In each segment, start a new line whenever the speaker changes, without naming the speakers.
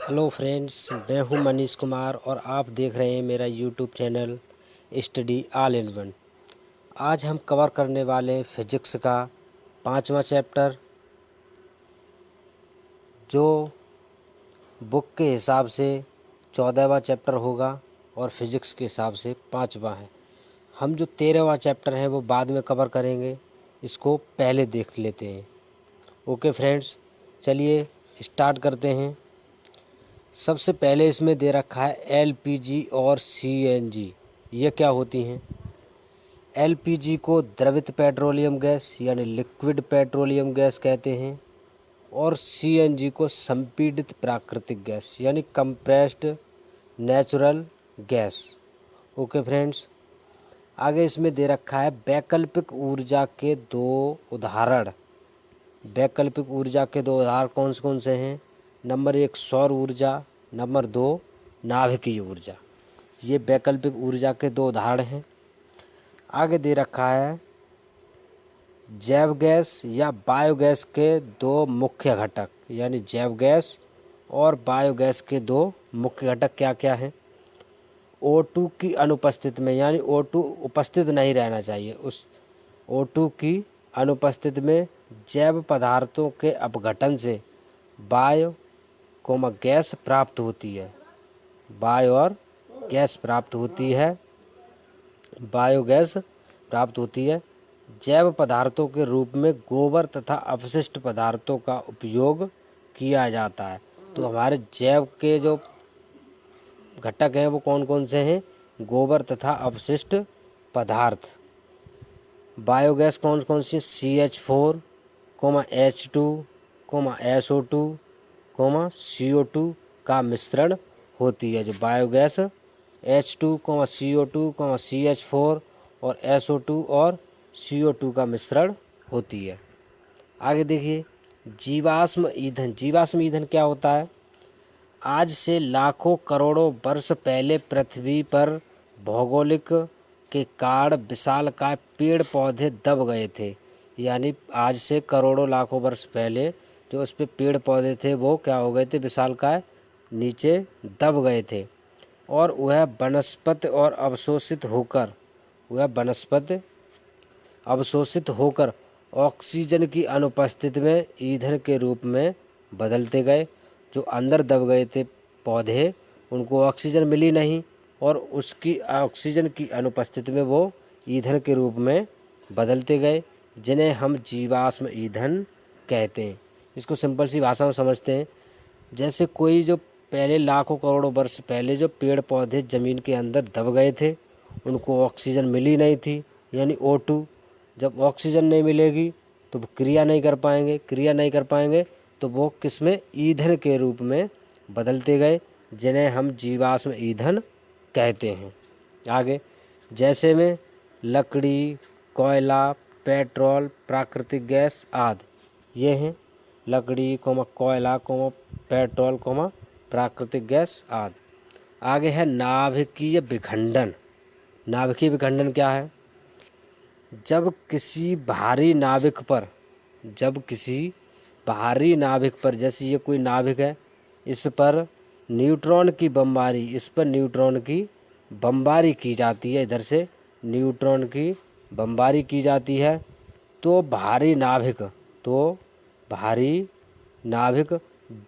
Hello friends, मैं हूं मनीष कुमार और आप देख रहे हैं मेरा YouTube channel study all in one. आज हम कवर करने वाले हैं फिजिक्स का 5वां चैप्टर, जो बुक के हिसाब से 14वां चैप्टर होगा और फिजिक्स के हिसाब से 5वां है। हम जो 13वां चैप्टर है वो बाद में कवर करेंगे, इसको पहले देख लेते हैं। ओके फ्रेंड्स, चलिए स्टार्ट करते हैं। सबसे पहले इसमें दे रखा है एलपीजी और सीएनजी। ये क्या होती हैं? एलपीजी को द्रवित पेट्रोलियम गैस यानी लिक्विड पेट्रोलियम गैस कहते हैं और सीएनजी को संपीड़ित प्राकृतिक गैस यानी compressed natural gas. Okay friends, आगे इसमें दे रखा है वैकल्पिक ऊर्जा के दो उदाहरण। वैकल्पिक ऊर्जा के दो उदाहरण कौन से हैं? नंबर 1 सौर ऊर्जा, नंबर 2 नाभिकीय ऊर्जा। ये वैकल्पिक ऊर्जा के दो उदाहरण हैं। आगे दे रखा है जैव गैस या बायोगैस के दो मुख्य घटक, यानी जैव गैस और बायोगैस के दो मुख्य घटक क्या क्या हैं? O2 की अनुपस्थिति में, यानी O2 उपस्थित नहीं रहना चाहिए, उस O2 की अनुपस्थिति में जैव पदार्थों के अपघटन से बायो गैस प्राप्त होती है। बायो और गैस प्राप्त होती है, बायोगैस प्राप्त होती है। जैव पदार्थों के रूप में गोबर तथा अपशिष्ट पदार्थों का उपयोग किया जाता है। तो हमारे जैव के जो घटक हैं वो कौन से हैं? गोबर तथा अपशिष्ट पदार्थ। बायोगैस कौन सी? CH4, H2, SO2, CO2 का मिश्रण होती है। जो बायोगैस H2, CO2, CH4 और SO2 और CO2 का मिश्रण होती है। आगे देखिए जीवाश्म ईंधन। जीवाश्म ईंधन क्या होता है? आज से लाखों करोड़ों वर्ष पहले पृथ्वी पर भौगोलिक के कारण विशालकाय पेड़ पौधे दब गए थे। यानी आज से करोड़ों लाखों वर्ष पहले जो उस पे पेड़ पौधे थे वो क्या हो गए थे? विशालकाय नीचे दब गए थे और वह वनस्पति और अवशोषित होकर ऑक्सीजन की अनुपस्थिति में ईंधन के रूप में बदलते गए। जो अंदर दब गए थे पौधे, उनको ऑक्सीजन मिली नहीं और उसकी ऑक्सीजन की अनुपस्थिति में वो ईंधन के रूप में बदलते गए, जिन्हें हम जीवाश्म ईंधन कहते हैं। इसको सिंपल सी भाषा में समझते हैं। जैसे कोई जो पहले लाखों करोड़ों वर्ष पहले जो पेड़ पौधे ज़मीन के अंदर दब गए थे, उनको ऑक्सीजन मिली नहीं थी, यानी O2। जब ऑक्सीजन नहीं मिलेगी तो वो क्रिया नहीं कर पाएंगे तो वो किसमें? ईंधन के रूप में बदलते गए, जिन्हें हम जीवाश्म ईंधन कहते हैं। आगे जैसे में लकड़ी, कोयला, पेट्रोल, प्राकृतिक गैस आदि। ये हैं लकड़ी, कोयला, पेट्रोल, प्राकृतिक गैस आदि। आगे है नाभिकीय विखंडन। नाभिकीय विखंडन क्या है? जब किसी भारी नाभिक पर जैसे ये कोई नाभिक है, इस पर न्यूट्रॉन की बमबारी की जाती है, इधर से न्यूट्रॉन की बमबारी की जाती है, तो भारी नाभिक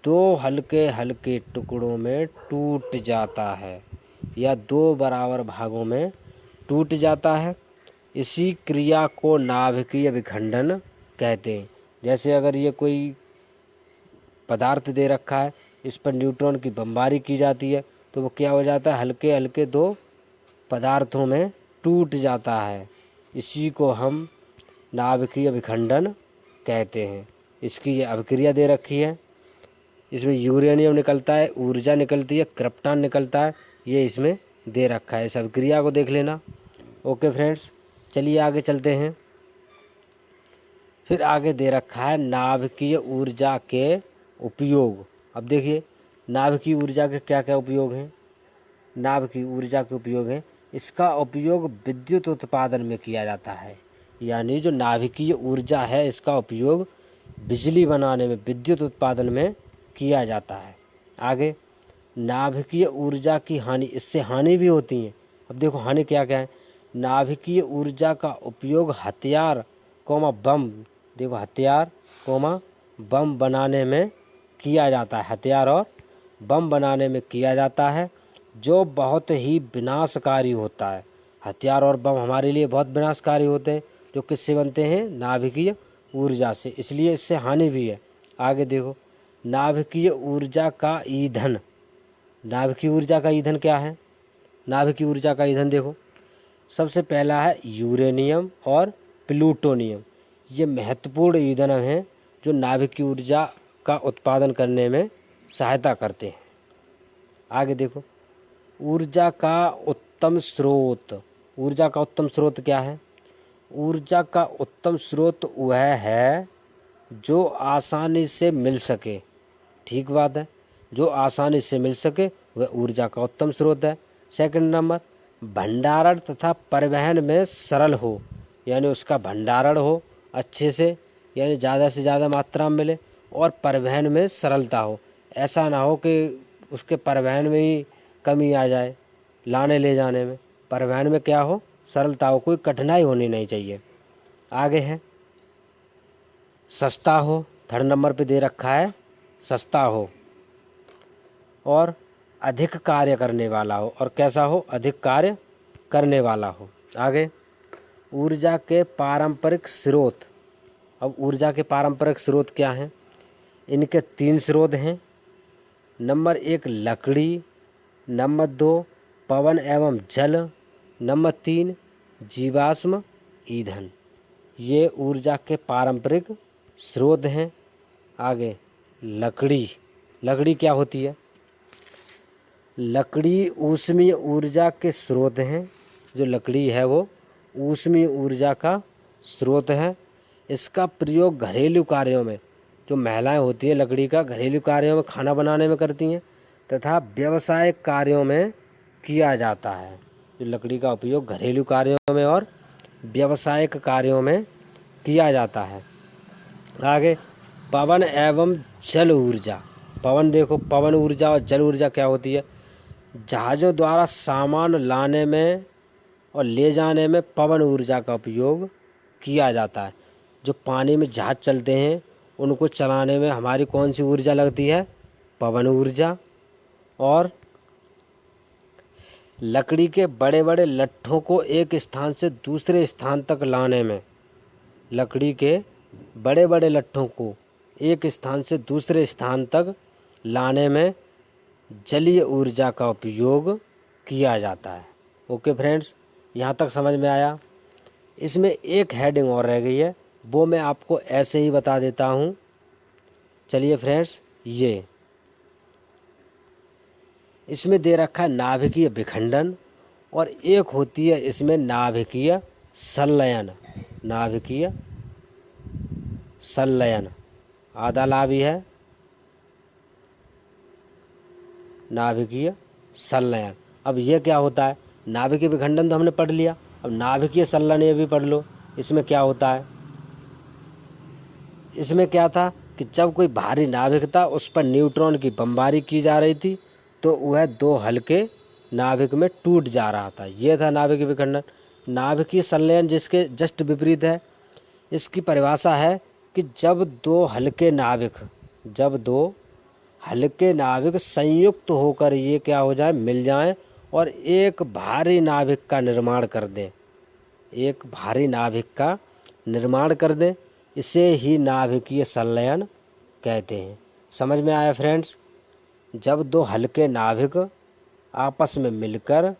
दो हल्के हल्के टुकड़ों में टूट जाता है या दो बराबर भागों में टूट जाता है। इसी क्रिया को नाभिकीय विखंडन कहते हैं। जैसे अगर ये कोई पदार्थ दे रखा है, इस पर न्यूट्रॉन की बमबारी की जाती है, तो वो क्या हो जाता है? हल्के हल्के दो पदार्थों में टूट जाता है। इसी को हम नाभिकीय विखंडन कहते हैं। इसकी ये अभिक्रिया दे रखी है। इसमें यूरेनियम निकलता है, ऊर्जा निकलती है, क्रिप्टॉन निकलता है, ये इसमें दे रखा है। इस अभिक्रिया को देख लेना। ओके फ्रेंड्स, चलिए आगे चलते हैं। फिर आगे दे रखा है नाभिकीय ऊर्जा के उपयोग। अब देखिए नाभिकीय ऊर्जा के क्या क्या उपयोग हैं। नाभिकीय ऊर्जा के उपयोग हैं, इसका उपयोग विद्युत उत्पादन में किया जाता है। यानी जो नाभिकीय ऊर्जा है, इसका उपयोग बिजली बनाने में, विद्युत उत्पादन में किया जाता है। आगे, नाभिकीय ऊर्जा की हानि, इससे हानि भी होती है। अब देखो हानि क्या क्या है। नाभिकीय ऊर्जा का उपयोग हथियार कोमा बम, देखो हथियार कोमा बम बनाने में किया जाता है, हथियार और बम बनाने में किया जाता है, जो बहुत ही विनाशकारी होता है। हथियार और बम हमारे लिए बहुत विनाशकारी होते हैं, जो किससे बनते हैं, नाभिकीय ऊर्जा से, इसलिए इससे हानि भी है। आगे देखो, नाभिकीय ऊर्जा का ईंधन, नाभिकीय ऊर्जा का ईंधन क्या है। नाभिकीय ऊर्जा का ईंधन देखो, सबसे पहला है यूरेनियम और प्लूटोनियम। ये महत्वपूर्ण ईंधन हैं जो नाभिकीय ऊर्जा का उत्पादन करने में सहायता करते हैं। आगे देखो, ऊर्जा का उत्तम स्रोत, ऊर्जा का उत्तम स्रोत क्या है। ऊर्जा का उत्तम स्रोत वह है जो आसानी से मिल सके, ठीक बात है, जो आसानी से मिल सके वह ऊर्जा का उत्तम स्रोत है। सेकंड नंबर, भंडारण तथा परिवहन में सरल हो, यानी उसका भंडारण हो अच्छे से, यानी ज़्यादा से ज़्यादा मात्रा में मिले, और परिवहन में सरलता हो। ऐसा ना हो कि उसके परिवहन में ही कमी आ जाए, लाने ले जाने में। परिवहन में क्या हो, सरलता हो, कोई कठिनाई होनी नहीं चाहिए। आगे है सस्ता हो, थर्ड नंबर पे दे रखा है सस्ता हो, और अधिक कार्य करने वाला हो। और कैसा हो, अधिक कार्य करने वाला हो। आगे, ऊर्जा के पारंपरिक स्रोत। अब ऊर्जा के पारंपरिक स्रोत क्या हैं, इनके 3 स्रोत हैं। नंबर 1 लकड़ी, नंबर 2 पवन एवं जल, नंबर 3 जीवाश्म ईंधन। ये ऊर्जा के पारंपरिक स्रोत हैं। आगे, लकड़ी, लकड़ी क्या होती है। लकड़ी ऊष्मीय ऊर्जा के स्रोत हैं। जो लकड़ी है वो ऊष्मीय ऊर्जा का स्रोत है। इसका प्रयोग घरेलू कार्यों में, जो महिलाएं होती हैं लकड़ी का घरेलू कार्यों में खाना बनाने में करती हैं, तथा व्यावसायिक कार्यों में किया जाता है। जो लकड़ी का उपयोग घरेलू कार्यों में और व्यावसायिक कार्यों में किया जाता है। आगे, पवन एवं जल ऊर्जा। पवन देखो, पवन ऊर्जा और जल ऊर्जा क्या होती है। जहाज़ों द्वारा सामान लाने में और ले जाने में पवन ऊर्जा का उपयोग किया जाता है। जो पानी में जहाज़ चलते हैं उनको चलाने में हमारी कौन सी ऊर्जा लगती है, पवन ऊर्जा। और लकड़ी के बड़े बड़े लट्ठों को एक स्थान से दूसरे स्थान तक लाने में, लकड़ी के बड़े बड़े लट्ठों को एक स्थान से दूसरे स्थान तक लाने में जलीय ऊर्जा का उपयोग किया जाता है। ओके फ्रेंड्स, यहाँ तक समझ में आया। इसमें एक हेडिंग और रह गई है, वो मैं आपको ऐसे ही बता देता हूँ। चलिए फ्रेंड्स, ये इसमें दे रखा है नाभिकीय विखंडन, और एक होती है इसमें नाभिकीय संलयन। नाभिकीय संलयन आधा लाभ ही है, नाभिकीय संलयन। अब ये क्या होता है, नाभिकीय विखंडन तो हमने पढ़ लिया, अब नाभिकीय संलयन ये भी पढ़ लो। इसमें क्या होता है, इसमें क्या था कि जब कोई भारी नाभिक था उस पर न्यूट्रॉन की बमबारी की जा रही थी, तो वह 2 हल्के नाभिक में टूट जा रहा था। ये था नाभिकीय विखंडन। नाभिकीय संलयन जिसके जस्ट विपरीत है। इसकी परिभाषा है कि जब 2 हल्के नाभिक संयुक्त होकर ये क्या हो जाए, मिल जाएं और एक भारी नाभिक का निर्माण कर दें, एक भारी नाभिक का निर्माण कर दें, इसे ही नाभिकीय संलयन कहते हैं। समझ में आया फ्रेंड्स। जब 2 हल्के नाभिक आपस में मिलकर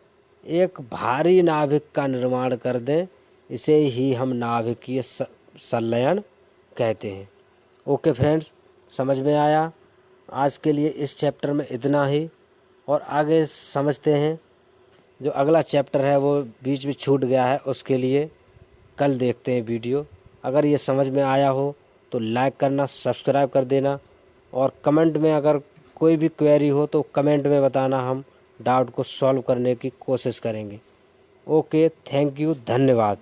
एक भारी नाभिक का निर्माण कर दें, इसे ही हम नाभिकीय संलयन कहते हैं। ओके फ्रेंड्स, समझ में आया। आज के लिए इस चैप्टर में इतना ही, और आगे समझते हैं। जो अगला चैप्टर है वो बीच में छूट गया है, उसके लिए कल देखते हैं वीडियो। अगर ये समझ में आया हो तो लाइक करना, सब्सक्राइब कर देना, और कमेंट में अगर कोई भी क्वेरी हो तो कमेंट में बताना, हम डाउट को सॉल्व करने की कोशिश करेंगे। ओके, थैंक यू, धन्यवाद।